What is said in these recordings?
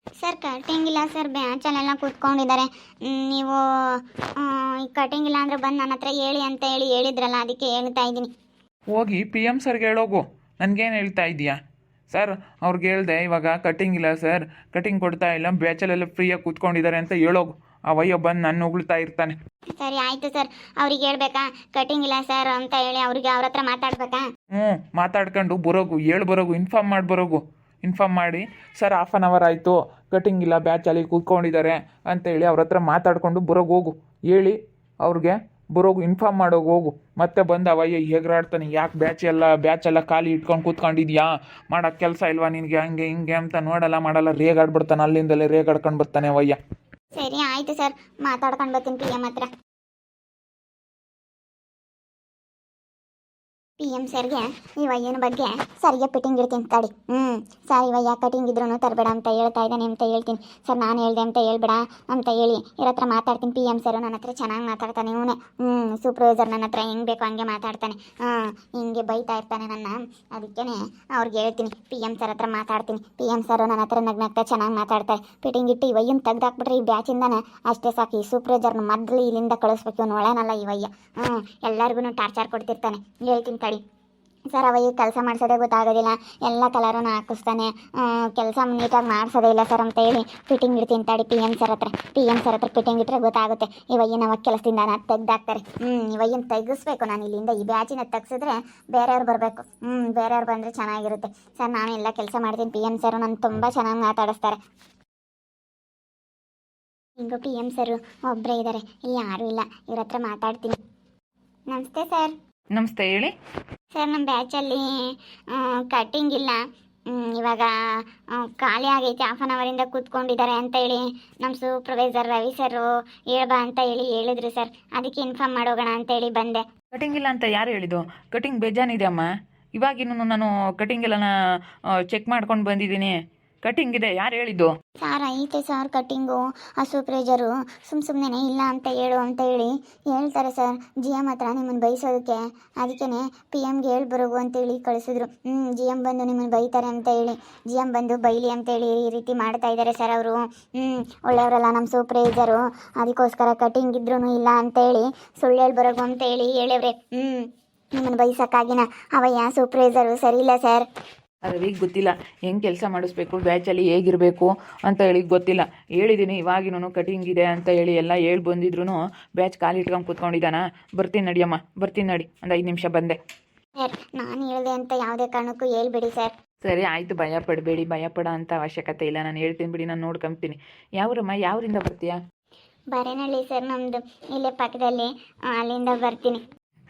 Sir cutting ಇಲ್ಲ sir, ಬ್ಯಾಚಲ್ಲೆಲ್ಲ ಕೂತ್ಕೊಂಡಿದ್ದಾರೆ. ನೀವು ಈ ಕಟಿಂಗ್ ಇಲ್ಲ ಅಂದರೆ ಬಂದು ನನ್ನ ಹತ್ರ ಹೇಳಿ ಅಂತ ಹೇಳಿದ್ರಲ್ಲ, ಅದಕ್ಕೆ ಹೇಳ್ತಾ ಇದ್ದೀನಿ. ಹೋಗಿ ಪಿ ಎಮ್ ಸರ್ಗೆ ಹೇಳೋಗು. ನನಗೇನು ಹೇಳ್ತಾ ಇದೀಯಾ ಸರ್? ಅವ್ರಿಗೆ ಹೇಳ್ದೆ ಇವಾಗ ಕಟಿಂಗ್ ಇಲ್ಲ ಸರ್, ಕಟಿಂಗ್ ಕೊಡ್ತಾ ಇಲ್ಲ, ಬ್ಯಾಚಲೆಲ್ಲ ಫ್ರೀಯಾಗಿ ಕೂತ್ಕೊಂಡಿದ್ದಾರೆ ಅಂತ ಹೇಳೋಗು. ಅವಯ್ಯ ಬಂದು ನನ್ನ ಉಗುಳ್ತಾ ಇರ್ತಾನೆ. ಸರಿ ಆಯಿತು ಸರ್. ಅವ್ರಿಗೆ ಹೇಳ್ಬೇಕಾ ಕಟಿಂಗ್ ಇಲ್ಲ ಸರ್ ಅಂತ ಹೇಳಿ? ಅವ್ರಿಗೆ ಅವ್ರ ಹತ್ರ ಮಾತಾಡ್ಬೇಕಾ? ಮಾತಾಡ್ಕೊಂಡು ಬರೋಗು, ಹೇಳಿ ಬರೋಗು, ಇನ್ಫಾರ್ಮ್ ಮಾಡಿ ಬರೋಗು. ಇನ್ಫಾರ್ಮ್ ಮಾಡಿ ಸರ್ 1/2 ಆಯಿತು, ಕಟಿಂಗ್ ಇಲ್ಲ, ಬ್ಯಾಚಲ್ಲಿ ಕೂತ್ಕೊಂಡಿದ್ದಾರೆ ಅಂತೇಳಿ ಅವ್ರ ಹತ್ರ ಮಾತಾಡ್ಕೊಂಡು ಬರೋಗು. ಹೋಗು ಹೇಳಿ ಅವ್ರಿಗೆ ಬರೋಗು, ಇನ್ಫಾರ್ಮ್ ಮಾಡೋಗು. ಹೋಗು ಮತ್ತೆ ಬಂದು ಅವಯ್ಯ ಹೇಗ್ರಾಡ್ತಾನೆ, ಯಾಕೆ ಬ್ಯಾಚ್ ಎಲ್ಲ ಖಾಲಿ ಇಟ್ಕೊಂಡು ಕೂತ್ಕೊಂಡಿದ್ಯಾ, ಮಾಡೋಕ್ಕೆ ಕೆಲಸ ಇಲ್ವಾ ನಿನಗೆ, ಹಂಗೆ ಹಿಂಗೆ ಅಂತ ಮಾಡಲ್ಲ ರೇಗಾಡ್ಬಿಡ್ತಾನೆ. ಅಲ್ಲಿಂದಲೇ ರೇಗಾಡ್ಕೊಂಡು ಬರ್ತಾನೆ ಅವಯ್ಯ. ಸರಿ ಆಯಿತು ಸರ್, ಮಾತಾಡ್ಕೊಂಡು ಬರ್ತೀನಿ ಪಿ ಎಮ್ ಹತ್ರ. ಪಿ ಎಮ್ ಸರ್ಗೆ ಈ ವಯ್ಯನ ಬಗ್ಗೆ ಸರಿಗೆ ಫಿಟ್ಟಿಂಗ್ ಇಡ್ತೀನಿ ತಡಿ. ಸರ್ ಇವಯ್ಯ ಕಟಿಂಗ್ ಇದ್ರೂ ತರಬೇಡ ಅಂತ ಹೇಳ್ತಾ ಇದ್ದಾನೆ ಅಂತ ಹೇಳ್ತೀನಿ. ಸರ್ ನಾನು ಹೇಳ್ದೆ ಅಂತ ಹೇಳ್ಬೇಡ ಅಂತ ಹೇಳಿ ಇವ್ರ ಹತ್ರ ಮಾತಾಡ್ತೀನಿ. ಪಿ ಎಮ್ ಸರು ನನ್ನ ಹತ್ರ ಚೆನ್ನಾಗಿ ಮಾತಾಡ್ತಾನೆ. ಇವನೇ ಸೂಪರ್ವೈಸರ್ ನನ್ನ ಹತ್ರ ಹೆಂಗೆ ಬೇಕೋ ಹಂಗೆ ಮಾತಾಡ್ತಾನೆ. ಹಿಂಗೆ ಬೈತಾ ಇರ್ತಾನೆ ನನ್ನ. ಅದಕ್ಕೇ ಅವ್ರಿಗೆ ಹೇಳ್ತೀನಿ, ಪಿ ಎಮ್ ಸರ್ ಹತ್ರ ಮಾತಾಡ್ತೀನಿ. ಪಿ ಎಮ್ ಸರು ನನ್ನ ಹತ್ರ ನಗ್ನಗ್ತಾ ಚೆನ್ನಾಗಿ ಮಾತಾಡ್ತಾರೆ. ಫಿಟ್ಟಿಂಗ್ ಇಟ್ಟು ಈ ವಯ್ಯನ ತೆಗ್ದಾಕ್ಬಿಟ್ರೆ ಈ ಬ್ಯಾಚಿಂದಾನೆ ಅಷ್ಟೇ ಸಾಕು. ಈ ಸೂಪರ್ವೈಸರ್ನ ಮೊದಲು ಇಲ್ಲಿಂದ ಕಳಿಸ್ಬೇಕು. ಇವನು ಒಳ್ಳೆನಲ್ಲ ಈ ವಯ್ಯ. ಎಲ್ಲರಿಗೂ ಟಾರ್ಚರ್ ಕೊಡ್ತಿರ್ತಾನೆ. ಹೇಳ್ತೀನಿ ತಡಿ. ಸರ್ ಅವಯ್ಯ ಕೆಲಸ ಮಾಡಿಸೋದೇ ಗೊತ್ತಾಗೋದಿಲ್ಲ, ಎಲ್ಲ ಕಲರನ್ನು ಹಾಕಿಸ್ತಾನೆ, ಕೆಲಸ ನೀಟಾಗಿ ಮಾಡಿಸೋದೇ ಇಲ್ಲ ಸರ್ ಅಂತ ಹೇಳಿ ಫಿಟ್ಟಿಂಗ್ ಇಡ್ತೀನಿ ತಡಿ ಪಿ ಎಮ್ ಸರ್ ಹತ್ರ. ಪಿ ಎಮ್ ಸರ್ ಹತ್ರ ಫಿಟ್ಟಿಂಗ್ ಇಟ್ಟರೆ ಗೊತ್ತಾಗುತ್ತೆ. ಇವಯ್ಯನ ಅವಾಗ ಕೆಲಸದಿಂದ ನಾನು ತೆಗ್ದಾಕ್ತಾರೆ. ಇವಯ್ಯನ ತೆಗಿಸ್ಬೇಕು ನಾನು ಇಲ್ಲಿಂದ. ಈ ಬ್ಯಾಚಿನ ತೆಗ್ಸಿದ್ರೆ ಬೇರೆಯವ್ರು ಬರಬೇಕು. ಬೇರೆಯವ್ರು ಬಂದರೆ ಚೆನ್ನಾಗಿರುತ್ತೆ. ಸರ್ ನಾನು ಎಲ್ಲ ಕೆಲಸ ಮಾಡ್ತೀನಿ. ಪಿ ಎಮ್ ಸರು ನಾನು ತುಂಬ ಚೆನ್ನಾಗಿ ಮಾತಾಡಿಸ್ತಾರೆ. ಹಿಂಗೋ ಪಿ ಎಮ್ ಸರು ಒಬ್ಬರೇ ಇದ್ದಾರೆ, ಇಲ್ಲಿ ಯಾರೂ ಇಲ್ಲ. ಇವ್ರ ಹತ್ರ ಮಾತಾಡ್ತೀನಿ. ನಮಸ್ತೆ ಸರ್. ನಮಸ್ತೆ, ಹೇಳಿ. ಸರ್ ನಮ್ಮ ಬ್ಯಾಚಲ್ಲಿ ಕಟ್ಟಿಂಗ್ ಇಲ್ಲ, ಇವಾಗ ಖಾಲಿ ಆಗೈತೆ, 1/2 ಕೂತ್ಕೊಂಡಿದ್ದಾರೆ ಅಂತ ಹೇಳಿ ನಮ್ಮ ಸೂಪರ್ವೈಸರ್ ರವಿ ಸರು ಹೇಳ್ಬಾ ಅಂತ ಹೇಳಿದ್ರು ಸರ್. ಅದಕ್ಕೆ ಇನ್ಫಾರ್ಮ್ ಮಾಡೋಗೋಣ ಅಂತೇಳಿ ಬಂದೆ. ಕಟಿಂಗ್ ಇಲ್ಲ ಅಂತ ಯಾರು ಹೇಳಿದ್ದು? ಕಟಿಂಗ್ ಬೇಜಾನಿದೆ ಅಮ್ಮ. ಇವಾಗಿನ್ನು ನಾನು ಕಟಿಂಗ್ ಎಲ್ಲನ ಚೆಕ್ ಮಾಡ್ಕೊಂಡು ಬಂದಿದ್ದೀನಿ. ಕಟಿಂಗ್ ಇದೆ, ಯಾರು ಹೇಳಿದ್ದು? ಸರ್ ಐತೆ ಸರ್ ಕಟ್ಟಿಂಗು. ಆ ಸೂಪರ್ವೈಸರು ಸುಮ್ಮನೆ ಇಲ್ಲ ಅಂತ ಹೇಳು ಅಂತ ಹೇಳಿ ಹೇಳ್ತಾರೆ ಸರ್. ಜಿ ಎಮ್ ಹತ್ರ ನಿಮ್ಮನ್ನು ಬೈಸೋದಕ್ಕೆ. ಅದಕ್ಕೇ ಪಿ ಎಮ್ಗೆ ಹೇಳಿ ಬರೋಗು ಅಂತೇಳಿ ಕಳಿಸಿದ್ರು. ಜಿ ಎಮ್ ಬಂದು ನಿಮ್ಮನ್ನು ಬೈತಾರೆ ಅಂತ ಹೇಳಿ, ಜಿ ಎಮ್ ಬಂದು ಬೈಲಿ ಅಂತೇಳಿ ಈ ರೀತಿ ಮಾಡ್ತಾ ಇದ್ದಾರೆ ಸರ್ ಅವರು. ಒಳ್ಳೆಯವರಲ್ಲ ನಮ್ಮ ಸೂಪರ್ವೈಸರು. ಅದಕ್ಕೋಸ್ಕರ ಕಟಿಂಗ್ ಇದ್ರೂ ಇಲ್ಲ ಅಂತೇಳಿ ಸುಳ್ಳು ಹೇಳಿ ಬರೋಗು ಅಂತ ಹೇಳಿವ್ರೆ. ನಿಮ್ಮನ್ನು ಬೈಸೋಕ್ಕಾಗಿನ ಅವಯ್ಯ ಸೂಪರ್ವೈಸರು ಸರಿ ಇಲ್ಲ ಸರ್. ರವಿಗೆ ಗೊತ್ತಿಲ್ಲ ಹೆಂಗೆ ಕೆಲಸ ಮಾಡಿಸ್ಬೇಕು, ಬ್ಯಾಚಲ್ಲಿ ಹೇಗಿರಬೇಕು ಅಂತ ಹೇಳಿ ಗೊತ್ತಿಲ್ಲ. ಹೇಳಿದ್ದೀನಿ ಇವಾಗಿನೂ ಕಟಿಂಗ್ ಇದೆ ಅಂತ ಹೇಳಿ ಎಲ್ಲ ಹೇಳಿ ಬಂದಿದ್ರು ಬ್ಯಾಚ್ ಖಾಲಿ ಇಟ್ಕೊಂಡು ಕೂತ್ಕೊಂಡಿದ್ದಾನ. ಬರ್ತೀನಿ ನಡಿಯಮ್ಮ, ಬರ್ತೀನಿ ನಡಿ. ಒಂದು 5 ನಿಮಿಷ ಬಂದೆ. ಸರ್ ನಾನು ಹೇಳಿದೆ ಅಂತ ಯಾವುದೇ ಕಾರಣಕ್ಕೂ ಹೇಳ್ಬೇಡಿ ಸರ್. ಸರಿ ಆಯಿತು, ಭಯಪಡಬೇಡಿ. ಭಯಪಡೋ ಅಂಥ ಅವಶ್ಯಕತೆ ಇಲ್ಲ. ನಾನು ಹೇಳ್ತೀನಿ ಬಿಡಿ, ನಾನು ನೋಡ್ಕೊಂತೀನಿ. ಯಾವ್ರಮ್ಮ, ಯಾವರಿಂದ ಬರ್ತೀಯಾ? ಬರೇನಹಳ್ಳಿ ಸರ್ ನಮ್ಮದು, ಇಲ್ಲೇ ಪಕ್ಕದಲ್ಲಿ. ಅಲ್ಲಿಂದ ಬರ್ತೀನಿ.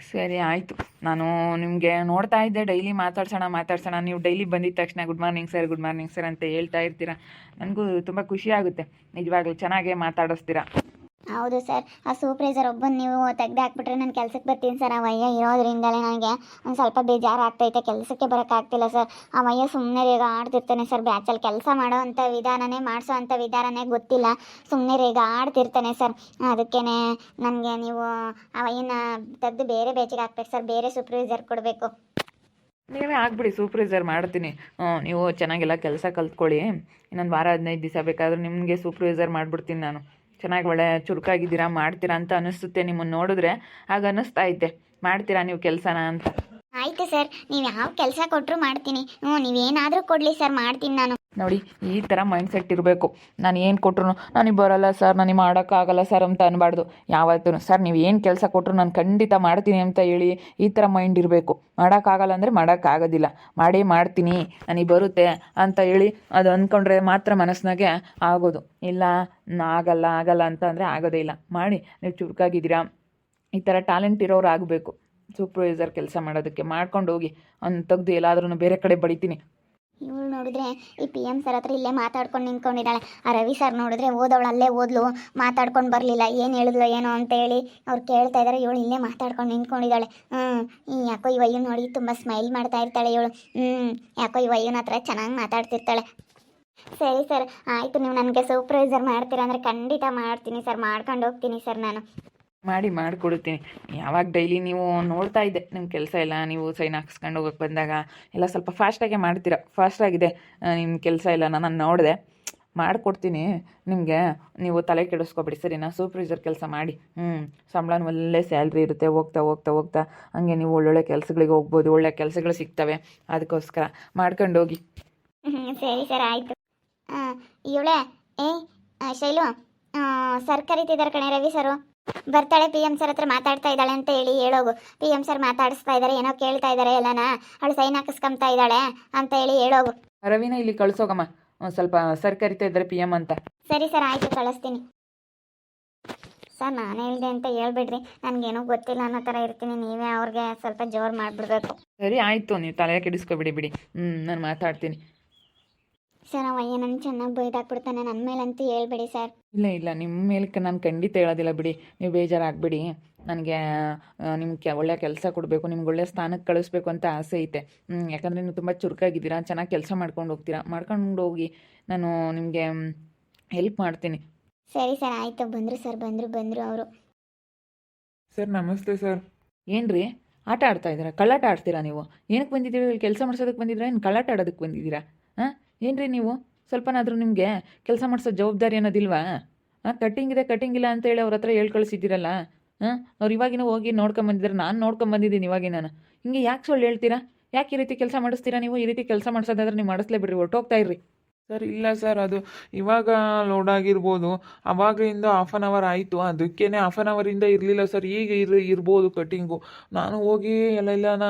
ಸರಿ ಆಯಿತು. ನಾನು ನಿಮಗೆ ನೋಡ್ತಾ ಇದ್ದೆ, ಡೈಲಿ ಮಾತಾಡ್ಸೋಣ. ನೀವು ಡೈಲಿ ಬಂದಿದ್ದ ತಕ್ಷಣ ಗುಡ್ ಮಾರ್ನಿಂಗ್ ಸರ್ ಅಂತ ಹೇಳ್ತಾ ಇರ್ತೀರ. ನನಗೂ ತುಂಬ ಖುಷಿ ಆಗುತ್ತೆ. ನಿಜವಾಗ್ಲೂ ಚೆನ್ನಾಗೇ ಮಾತಾಡಿಸ್ತೀರಾ. ಹೌದು ಸರ್. ಆ ಸೂಪರ್ವೈಸರ್ ಒಬ್ಬನು ನೀವು ತೆಗ್ದು ಹಾಕ್ಬಿಟ್ರೆ ನಾನು ಕೆಲಸಕ್ಕೆ ಬರ್ತೀನಿ ಸರ್. ಆ ವಯ್ಯ ಇರೋದ್ರಿಂದಲೇ ನನಗೆ ಒಂದು ಸ್ವಲ್ಪ ಬೇಜಾರು ಆಗ್ತೈತೆ. ಕೆಲಸಕ್ಕೆ ಬರೋಕ್ಕಾಗ್ತಿಲ್ಲ ಸರ್. ಆ ವಯ್ಯ ಸುಮ್ಮನೆ ರೇಗ ಆಡ್ತಿರ್ತಾನೆ ಸರ್. ಬ್ಯಾಚಲ್ಲಿ ಕೆಲಸ ಮಾಡೋ ಅಂಥ ವಿಧಾನನೇ, ಮಾಡಿಸೋ ಅಂಥ ವಿಧಾನನೇ ಗೊತ್ತಿಲ್ಲ. ಸುಮ್ಮನೆ ರೇಗ ಆಡ್ತಿರ್ತಾನೆ ಸರ್. ಅದಕ್ಕೇ ನನಗೆ ನೀವು ಆ ವಯ್ಯನ ತೆಗೆದು ಬೇರೆ ಬ್ಯಾಚಿಗೆ ಹಾಕ್ಬೇಕು ಸರ್. ಬೇರೆ ಸೂಪರ್ವೈಸರ್ ಕೊಡಬೇಕು. ನೀವೇ ಆಗ್ಬಿಡಿ, ಸೂಪರ್ವೈಸರ್ ಮಾಡ್ತೀನಿ. ನೀವು ಚೆನ್ನಾಗೆಲ್ಲ ಕೆಲಸ ಕಲ್ತ್ಕೊಳ್ಳಿ. ಇನ್ನೊಂದು ವಾರ 15 ದಿವಸ ಬೇಕಾದರೂ ನಿಮಗೆ ಸೂಪರ್ವೈಸರ್ ಮಾಡಿಬಿಡ್ತೀನಿ ನಾನು. ಚೆನ್ನಾಗಿ ಒಳ್ಳೆ ಚುರುಕಾಗಿದ್ದೀರಾ, ಮಾಡ್ತೀರಾ ಅಂತ ಅನ್ನಿಸುತ್ತೆ. ನಿಮ್ಮನ್ನು ನೋಡಿದ್ರೆ ಆಗ ಅನ್ನಿಸ್ತಾ ಐತೆ ಮಾಡ್ತೀರಾ ನೀವು ಕೆಲಸನ ಅಂತ. ಆಯಿತು ಸರ್, ನೀವು ಯಾವ ಕೆಲಸ ಕೊಟ್ಟರು ಮಾಡ್ತೀನಿ. ನೀವೇನಾದರೂ ಕೊಡಲಿ ಸರ್, ಮಾಡ್ತೀನಿ ನಾನು. ನೋಡಿ, ಈ ಥರ ಮೈಂಡ್ಸೆಟ್ ಇರಬೇಕು. ನಾನು ಏನು ಕೊಟ್ಟರು ನನಗೆ ಬರೋಲ್ಲ ಸರ್, ನನಗೆ ಮಾಡೋಕ್ಕಾಗಲ್ಲ ಸರ್ ಅಂತ ಅನ್ನಬಾರ್ದು ಯಾವತ್ತೂ. ಸರ್ ನೀವು ಏನು ಕೆಲಸ ಕೊಟ್ಟರು ನಾನು ಖಂಡಿತ ಮಾಡ್ತೀನಿ ಅಂತ ಹೇಳಿ ಈ ಥರ ಮೈಂಡ್ ಇರಬೇಕು. ಮಾಡೋಕ್ಕಾಗಲ್ಲ ಅಂದರೆ ಮಾಡೋಕ್ಕಾಗೋದಿಲ್ಲ, ಮಾಡ್ತೀನಿ, ನನಗೆ ಬರುತ್ತೆ ಅಂತ ಹೇಳಿ ಅದು ಅಂದ್ಕೊಂಡ್ರೆ ಮಾತ್ರ ಮನಸ್ಸಿನಾಗೆ ಆಗೋದು. ಇಲ್ಲ ಆಗಲ್ಲ ಅಂತ ಅಂದರೆ ಆಗೋದೇ ಇಲ್ಲ. ಮಾಡಿ, ನೀವು ಚುರುಕಾಗಿದ್ದೀರಾ, ಈ ಥರ ಟ್ಯಾಲೆಂಟ್ ಇರೋರು ಆಗಬೇಕು ಸೂಪರ್ವೈಸರ್ ಕೆಲಸ ಮಾಡೋದಕ್ಕೆ. ಮಾಡ್ಕೊಂಡು ಹೋಗಿ, ಅವ್ನು ತೆಗ್ದು ಎಲ್ಲಾದ್ರೂ ಬೇರೆ ಕಡೆ ಬಡಿತೀನಿ. ಇವಳು ನೋಡಿದ್ರೆ ಈ ಪಿ ಎಮ್ ಸರ್ ಹತ್ರ ಇಲ್ಲೇ ಮಾತಾಡ್ಕೊಂಡು ನಿಂತ್ಕೊಂಡಿದ್ದಾಳೆ. ಆ ರವಿ ಸರ್ ನೋಡಿದ್ರೆ ಓದವಳು ಅಲ್ಲೇ ಓದ್ಲು, ಮಾತಾಡ್ಕೊಂಡು ಬರಲಿಲ್ಲ. ಏನು ಹೇಳಿದ್ಲು ಏನೋ ಅಂತೇಳಿ ಅವ್ರು ಕೇಳ್ತಾ ಇದ್ದಾರೆ. ಇವಳು ಇಲ್ಲೇ ಮಾತಾಡ್ಕೊಂಡು ನಿಂತ್ಕೊಂಡಿದ್ದಾಳೆ. ಯಾಕೋ ಈ ವಯ್ಯನ ನೋಡಿ ತುಂಬ ಸ್ಮೈಲ್ ಮಾಡ್ತಾ ಇರ್ತಾಳೆ ಇವಳು. ಯಾಕೋ ಈ ವಯ್ಯನ ಹತ್ರ ಚೆನ್ನಾಗಿ ಮಾತಾಡ್ತಿರ್ತಾಳೆ. ಸರಿ ಸರ್ ಆಯಿತು, ನೀವು ನನಗೆ ಸೂಪರ್ವೈಸರ್ ಮಾಡ್ತೀರಾ ಅಂದರೆ ಖಂಡಿತ ಮಾಡ್ತೀನಿ ಸರ್. ಮಾಡ್ಕೊಂಡು ಹೋಗ್ತೀನಿ ಸರ್ ನಾನು. ಮಾಡಿಕೊಡ್ತೀನಿ. ಯಾವಾಗ ಡೈಲಿ ನೀವು ನೋಡ್ತಾ ಇದ್ದೆ ನಿಮ್ಮ ಕೆಲಸ ಎಲ್ಲ, ನೀವು ಸೈನ್ ಹಾಕ್ಸ್ಕೊಂಡು ಹೋಗೋಕ್ಕೆ ಬಂದಾಗ ಎಲ್ಲ ಸ್ವಲ್ಪ ಫಾಸ್ಟಾಗೆ ಮಾಡ್ತೀರಾ. ಫಾಸ್ಟಾಗಿದೆ ನಿಮ್ಮ ಕೆಲಸ ಎಲ್ಲ ನಾನು ನೋಡಿದೆ. ಮಾಡಿಕೊಡ್ತೀನಿ ನಿಮಗೆ. ನೀವು ತಲೆ ಕೆಡಿಸ್ಕೊಬೇಡಿ ಸರಿನಾ. ಸೂಪರ್ವೈಸರ್ ಕೆಲಸ ಮಾಡಿ ಸಂಬಳನೂ ಒಳ್ಳೆ ಸ್ಯಾಲ್ರಿ ಇರುತ್ತೆ. ಹೋಗ್ತಾ ಹೋಗ್ತಾ ಹೋಗ್ತಾ ಹಂಗೆ ನೀವು ಒಳ್ಳೊಳ್ಳೆ ಕೆಲಸಗಳಿಗೆ ಹೋಗ್ಬೋದು, ಒಳ್ಳೆ ಕೆಲಸಗಳು ಸಿಗ್ತವೆ. ಅದಕ್ಕೋಸ್ಕರ ಮಾಡ್ಕೊಂಡು ಹೋಗಿ. ಸರಿ ಸರ್ ಆಯಿತು. ಇವಳೆ ಏ ಶೈಲು, ಸರ್ ಕರಿತಿದ್ದಾರೆ ಕಣೆ, ರವಿ ಸರು ಬರ್ತಾಳೆ. ಪಿ ಎಮ್ ಸರ್ ಹತ್ರ ಮಾತಾಡ್ತಾ ಇದ್ದಾಳೆ ಅಂತ ಹೇಳೋಗು. ಪಿ ಎಮ್ ಸರ್ ಮಾತಾಡಿಸ್ತಾ ಇದ್ದಾರೆ, ಏನೋ ಕೇಳ್ತಾ ಇದ್ದಾರೆ ಎಲ್ಲನ, ಅವಳು ಸೈನ್ ಹಾಕಿಸ್ಕೊಂತಾ ಇದ್ದಾಳೆ ಅಂತ ಹೇಳೋಗು. ರವಿನ ಇಲ್ಲಿ ಕಳಿಸೋಗಮ್ಮ, ಸ್ವಲ್ಪ ಸರ್ ಕರಿತಾ ಇದ್ದಾರೆ ಪಿ ಎಮ್ ಅಂತ. ಸರಿ ಸರ್ ಆಯಿತು, ಕಳಿಸ್ತೀನಿ. ಸರ್ ನಾನು ಹೇಳಿದೆ ಅಂತ ಹೇಳ್ಬಿಡ್ರಿ, ನನಗೇನೋ ಗೊತ್ತಿಲ್ಲ ಅನ್ನೋ ಥರ ಇರ್ತೀನಿ. ನೀವೇ ಅವ್ರಿಗೆ ಸ್ವಲ್ಪ ಜೋರು ಮಾಡಿಬಿಡ್ಬೇಕು. ಸರಿ ಆಯಿತು, ನೀವು ತಲೆ ಕೆಡಿಸ್ಕೊಬಿಡಿ ಬಿಡಿ. ನಾನು ಮಾತಾಡ್ತೀನಿ. ಸರ್ ಅವಯ್ಯ ನನ್ನ ಚೆನ್ನಾಗಿ ಬೈದಾಕ್ಬಿಡ್ತಾನೆ, ನನ್ನ ಮೇಲಂತೂ ಹೇಳ್ಬೇಡಿ ಸರ್. ಇಲ್ಲ ಇಲ್ಲ, ನಿಮ್ಮ ಮೇಲಕ್ಕೆ ನಾನು ಖಂಡಿತ ಹೇಳೋದಿಲ್ಲ ಬಿಡಿ. ನೀವು ಬೇಜಾರಾಗಬೇಡಿ. ನನಗೆ ನಿಮ್ಗೆ ಒಳ್ಳೆ ಕೆಲಸ ಕೊಡಬೇಕು, ನಿಮ್ಗೆ ಒಳ್ಳೆ ಸ್ಥಾನಕ್ಕೆ ಕಳಿಸ್ಬೇಕು ಅಂತ ಆಸೆ ಐತೆ. ಯಾಕಂದರೆ ನೀವು ತುಂಬ ಚುರುಕಾಗಿದ್ದೀರಾ, ಚೆನ್ನಾಗಿ ಕೆಲಸ ಮಾಡ್ಕೊಂಡು ಹೋಗ್ತೀರಾ. ಮಾಡ್ಕೊಂಡು ಹೋಗಿ ನಾನು ನಿಮಗೆ ಹೆಲ್ಪ್ ಮಾಡ್ತೀನಿ. ಸರಿ ಸರ್ ಆಯಿತು. ಬಂದರು ಸರ್, ಬಂದರು ಅವರು. ಸರ್ ನಮಸ್ತೆ ಸರ್. ಏನು ರೀ ಆಟ ಆಡ್ತಾ ಇದ್ದೀರಾ? ಕಳ್ಳಾಟ ಆಡ್ತೀರಾ ನೀವು? ಏನಕ್ಕೆ ಬಂದಿದ್ದೀರಾ? ಇಲ್ಲಿ ಕೆಲಸ ಮಾಡ್ಸೋದಕ್ಕೆ ಬಂದಿದ್ದೀರಾ, ಏನು ಕಳ್ಳಾಟ ಆಡೋದಕ್ಕೆ ಬಂದಿದ್ದೀರಾ? ಹಾಂ ಏನು ರೀ ನೀವು? ಸ್ವಲ್ಪನಾದರೂ ನಿಮಗೆ ಕೆಲಸ ಮಾಡಿಸೋ ಜವಾಬ್ದಾರಿ ಅನ್ನೋದಿಲ್ವಾ? ಕಟ್ಟಿಂಗ್ ಇದೆ ಕಟ್ಟಿಂಗ್ ಇಲ್ಲ ಅಂತೇಳಿ ಅವ್ರ ಹತ್ರ ಹೇಳಿ ಕಳಿಸಿದ್ದೀರಲ್ಲ. ಅವ್ರು ಇವಾಗಿನ ಹೋಗಿ ನೋಡ್ಕೊಂಬಂದಿದ್ದಾರೆ, ನಾನು ನೋಡ್ಕೊಂಬಂದಿದ್ದೀನಿ ಇವಾಗಿನ. ಹಿಂಗೆ ಯಾಕೆ ಸುಳ್ಳು ಹೇಳ್ತೀರಾ? ಯಾಕೆ ಈ ರೀತಿ ಕೆಲಸ ಮಾಡಿಸ್ತೀರಾ ನೀವು? ಈ ರೀತಿ ಕೆಲಸ ಮಾಡಿಸೋದಾದ್ರೆ ನೀವು ಮಾಡಿಸ್ಲೇ ಬಿಡ್ರಿ, ಹೊರ್ಟೋಗ್ತಾ ಇರ್ರಿ. ಸರ್ ಇಲ್ಲ ಸರ್, ಅದು ಇವಾಗ ಲೋಡ್ ಆಗಿರ್ಬೋದು. ಅವಾಗಿಂದ ಹಾಫ್ ಆನ್ ಅವರ್ ಆಯಿತು, ಅದಕ್ಕೇ ಹಾಫ್ ಆನ್ ಅವರಿಂದ ಇರಲಿಲ್ಲ ಸರ್. ಈಗ ಇರ್ಬೋದು ಕಟ್ಟಿಂಗು. ನಾನು ಹೋಗಿ ಎಲ್ಲೆಲ್ಲ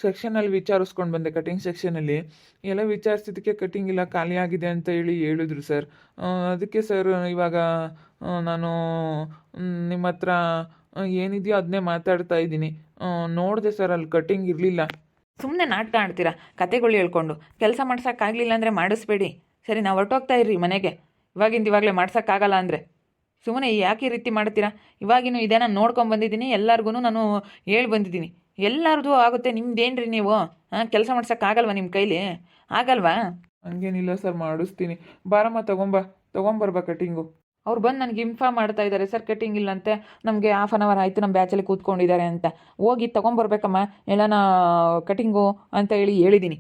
ಸೆಕ್ಷನಲ್ಲಿ ವಿಚಾರಿಸ್ಕೊಂಡು ಬಂದೆ. ಕಟಿಂಗ್ ಸೆಕ್ಷನಲ್ಲಿ ಎಲ್ಲ ವಿಚಾರಿಸಿದ್ದಕ್ಕೆ ಕಟ್ಟಿಂಗ್ ಇಲ್ಲ, ಖಾಲಿ ಆಗಿದೆ ಅಂತ ಹೇಳಿದ್ರು ಸರ್. ಅದಕ್ಕೆ ಸರ್ ಇವಾಗ ನಾನು ನಿಮ್ಮ ಹತ್ರ ಏನಿದೆಯೋ ಅದನ್ನೇ ಮಾತಾಡ್ತಾ ಇದ್ದೀನಿ. ನೋಡಿದೆ ಸರ್, ಅಲ್ಲಿ ಕಟ್ಟಿಂಗ್ ಇರಲಿಲ್ಲ. ಸುಮ್ಮನೆ ನಾಟಕ ಆಡ್ತೀರಾ ಕತೆಗಳು ಹೇಳ್ಕೊಂಡು. ಕೆಲಸ ಮಾಡ್ಸೋಕ್ಕಾಗಲಿಲ್ಲ ಅಂದರೆ ಮಾಡಿಸ್ಬೇಡಿ ಸರಿ. ನಾವು ಹೊರಟೋಗ್ತಾ ಇರ್ರಿ ಮನೆಗೆ. ಇವಾಗಲೇ ಮಾಡ್ಸೋಕ್ಕಾಗಲ್ಲ ಅಂದರೆ ಸುಮ್ಮನೆ ಯಾಕೆ ಈ ರೀತಿ ಮಾಡ್ತೀರಾ? ಇವಾಗಿನೂ ಇದೇ ನಾನು ನೋಡ್ಕೊಂಬಂದಿದ್ದೀನಿ, ಎಲ್ಲರಿಗೂ ನಾನು ಹೇಳಿ ಬಂದಿದ್ದೀನಿ. ಎಲ್ಲರದು ಆಗುತ್ತೆ, ನಿಮ್ದೇನ್ರಿ ನೀವು? ಕೆಲಸ ಮಾಡ್ಸೋಕ್ಕಾಗಲ್ವಾ ನಿಮ್ಮ ಕೈಲಿ? ಆಗಲ್ವಾ? ಹಂಗೇನಿಲ್ಲ ಸರ್, ಮಾಡಿಸ್ತೀನಿ. ಬಾರಮ್ಮ ತೊಗೊಂಬರ್ಬಾ ಕಟ್ಟಿಂಗು. ಅವ್ರು ಬಂದು ನನಗೆ ಇನ್ಫಾರ್ಮ್ ಮಾಡ್ತಾ ಇದ್ದಾರೆ, ಸರ್ ಕಟ್ಟಿಂಗ್ ಇಲ್ಲ ಅಂತೆ, ನಮಗೆ ಹಾಫ್ ಆನ್ ಅವರ್ ಆಯಿತು, ನಮ್ಮ ಬ್ಯಾಚಲ್ಲಿ ಕೂತ್ಕೊಂಡಿದ್ದಾರೆ ಅಂತ. ಹೋಗಿ ತೊಗೊಂಬರ್ಬೇಕಮ್ಮ ಎಲ್ಲನ ಕಟ್ಟಿಂಗು ಅಂತ ಹೇಳಿದ್ದೀನಿ.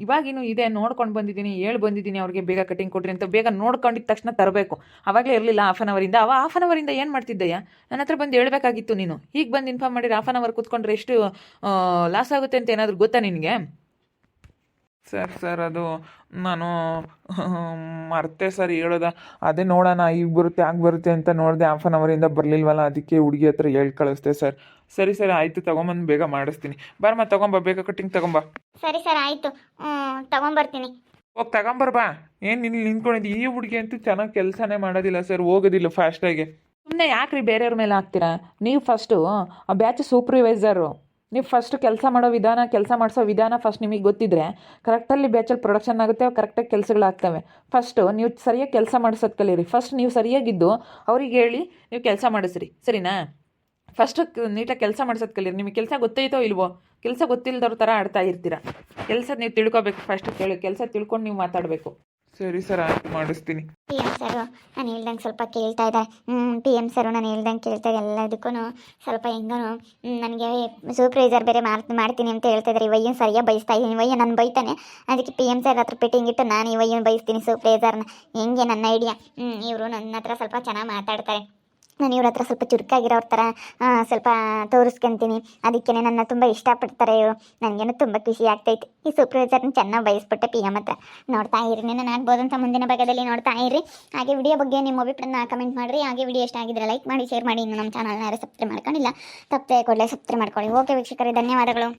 ಇವಾಗಿನೂ ಇದೆ ನೋಡ್ಕೊಂಡು ಬಂದಿದ್ದೀನಿ, ಬಂದಿದ್ದೀನಿ ಅವ್ರಿಗೆ ಬೇಗ ಕಟ್ಟಿಂಗ್ ಕೊಡ್ರಿ ಅಂತ. ಬೇಗ ನೋಡ್ಕೊಂಡಿದ್ದ ತಕ್ಷಣ ತರಬೇಕು. ಆವಾಗಲೇ ಇರಲಿಲ್ಲ ಹಾಫ್ ಆನ್ ಅವರಿಂದ. ಹಾಫ್ ಆನ್ ಅವರಿಂದ ಏನು ಮಾಡ್ತಿದ್ದೆಯಾ? ನನ್ನ ಹತ್ರ ಬಂದು ಹೇಳ್ಬೇಕಾಗಿತ್ತು ನೀನು. ಈಗ ಬಂದು ಇನ್ಫಾರ್ಮ್ ಮಾಡಿರಿ. ಹಾಫ್ ಆನ್ ಅವರ್ ಕೂತ್ಕೊಂಡ್ರೆ ಎಷ್ಟು ಲಾಸ್ ಆಗುತ್ತೆ ಅಂತ ಏನಾದರೂ ಗೊತ್ತಾ ನಿನಗೆ? ಸರ್ ಅದು ನಾನು ಮರ್ತೆ ಸರ್ ಹೇಳೋದ. ಅದೇ ನೋಡೋಣ ಈಗ ಬರುತ್ತೆ ಆಗ ಬರುತ್ತೆ ಅಂತ ನೋಡಿದೆ. ಹಾಫ್ ಆನ್ ಅವರಿಂದ ಬರಲಿಲ್ವಲ್ಲ, ಅದಕ್ಕೆ ಹುಡುಗಿ ಹತ್ರ ಹೇಳಿ ಕಳಿಸ್ದೆ ಸರ್. ಸರಿ ಆಯಿತು, ತೊಗೊಂಬಂದು ಬೇಗ ಮಾಡಿಸ್ತೀನಿ. ಬಾರಮ್ಮ ತೊಗೊಂಬ, ಬೇಗ ಕಟ್ಟಿಂಗ್ ತೊಗೊಂಬ. ಸರಿ ಸರ್ ಆಯಿತು, ತೊಗೊಂಬರ್ತೀನಿ. ಹೋಗಿ ತಗೊಂಬರ್ಬಾ. ಏನು ನಿಂತ್ಕೊಂಡಿದ್ದು? ಈ ಹುಡುಗಿ ಅಂತೂ ಚೆನ್ನಾಗಿ ಕೆಲಸನೇ ಮಾಡೋದಿಲ್ಲ ಸರ್, ಹೋಗೋದಿಲ್ಲ ಫಾಸ್ಟಾಗಿ. ಸುಮ್ಮನೆ ಯಾಕ್ರಿ ಬೇರೆಯವ್ರ ಮೇಲೆ ಹಾಕ್ತೀರಾ? ನೀವು ಫಸ್ಟು ಆ ಬ್ಯಾಚ್ ಸೂಪರ್ವೈಸರು, ನೀವು ಫಸ್ಟ್ ಕೆಲಸ ಮಾಡೋ ವಿಧಾನ, ಕೆಲಸ ಮಾಡಿಸೋ ವಿಧಾನ ಫಸ್ಟ್ ನಿಮಗೆ ಗೊತ್ತಿದ್ರೆ ಕರೆಕ್ಟಲ್ಲಿ ಬ್ಯಾಚಲ್ಲಿ ಪ್ರೊಡಕ್ಷನ್ ಆಗುತ್ತೆ, ಕರೆಕ್ಟಾಗಿ ಕೆಲಸಗಳಾಗ್ತವೆ. ಫಸ್ಟು ನೀವು ಸರಿಯಾಗಿ ಕೆಲಸ ಮಾಡಿಸೋದು ಕಲೀರಿ. ಫಸ್ಟ್ ನೀವು ಸರಿಯಾಗಿದ್ದು ಅವ್ರಿಗೆ ಹೇಳಿ ನೀವು ಕೆಲಸ ಮಾಡಿಸ್ರಿ, ಸರಿನಾ? ಫಸ್ಟು ನೀಟಾಗಿ ಕೆಲಸ ಮಾಡಿಸೋದು ಕಲೀರಿ. ನಿಮಗೆ ಕೆಲಸ ಗೊತ್ತೈತೋ ಇಲ್ವೋ? ಕೆಲಸ ಗೊತ್ತಿಲ್ಲದವ್ರ ಥರ ಆಡ್ತಾ ಇರ್ತೀರ. ಕೆಲಸ ನೀವು ತಿಳ್ಕೊಬೇಕು. ಫಸ್ಟ್ ಕೆಲಸ ತಿಳ್ಕೊಂಡು ನೀವು ಮಾತಾಡಬೇಕು. ಸರಿ ಸರ್ ಆಯ್ತು, ಮಾಡಿಸ್ತೀನಿ. ಪಿ ಎಮ್ ಸರು ನಾನು ಹೇಳ್ದಂಗೆ ಸ್ವಲ್ಪ ಕೇಳ್ತಾ ಇದ್ದಾರೆ. ಪಿ ಎಮ್ ಸರು ನಾನು ಹೇಳ್ದಂಗೆ ಕೇಳ್ತಾ ಇದೆ ಎಲ್ಲದಕ್ಕೂ. ಸ್ವಲ್ಪ ಹೆಂಗೂ ನನಗೆ ಸೂಪರ್ವೈಸರ್ ಬೇರೆ ಮಾಡ್ತೀನಿ ಅಂತ ಹೇಳ್ತಾ ಇದ್ದಾರೆ. ಇವಯ್ಯನ ಸರಿಯಾಗಿ ಬಯಸ್ತಾ ಇದ್ದೀನಿ. ಇವಯ್ಯ ನಾನು ಬೈತಾನೆ, ಅದಕ್ಕೆ ಪಿ ಎಮ್ ಸರ್ ಹತ್ರ ಪಿಟ್ಟಿಂಗ್ ಇಟ್ಟು ನಾನು ಇವಯ್ಯನ ಬಯಸ್ತೀನಿ ಸೂಪರ್ವೈಸರ್ನ. ಹೆಂಗೆ ನನ್ನ ಐಡಿಯಾ? ಇವರು ನನ್ನ ಹತ್ರ ಸ್ವಲ್ಪ ಚೆನ್ನಾಗಿ ಮಾತಾಡ್ತಾರೆ. ನಾನು ಇವ್ರ ಹತ್ರ ಸ್ವಲ್ಪ ಚುರುಕಾಗಿರೋರ ಥರ ಸ್ವಲ್ಪ ತೋರಿಸ್ಕೊಂತೀನಿ. ಅದಕ್ಕೇ ನನ್ನ ತುಂಬ ಇಷ್ಟಪಡ್ತಾರೆ ಇವರು. ನನಗೇನು ತುಂಬ ಖುಷಿ ಆಗ್ತೈತೆ. ಈ ಸೂಪರ್ವೈಸರ್ನ ಚೆನ್ನಾಗಿ ಬಯಸ್ಬಿಟ್ಟೆ ಪಿ ಎಮ್ ಹತ್ರ. ನೋಡ್ತಾ ಇರಿ, ನಾನು ಆಗ್ಬೋದಂತ ಮುಂದಿನ ಭಾಗದಲ್ಲಿ ನೋಡ್ತಾ ಇರಿ. ಹಾಗೆ ವಿಡಿಯೋ ಬಗ್ಗೆ ನಿಮ್ಮ ಅಭಿಪ್ರಾಯನ ಕಮೆಂಟ್ ಮಾಡಿರಿ. ಹಾಗೆ ವಿಡಿಯೋ ಇಷ್ಟ ಆಗಿದ್ರೆ ಲೈಕ್ ಮಾಡಿ, ಶೇರ್ ಮಾಡಿ. ಇನ್ನು ನಮ್ಮ ಚಾನಲ್ನ ಯಾರು ಸಬ್ಸ್ಕ್ರೈಬ್ ಮಾಡ್ಕೊಂಡಿಲ್ಲ ತಪ್ಪದೆ ಕೂಡಲೇ ಸಬ್ಸ್ಕ್ರೈಬ್ ಮಾಡ್ಕೊಳ್ಳಿ. ಓಕೆ ವೀಕ್ಷಕರೇ, ಧನ್ಯವಾದಗಳು.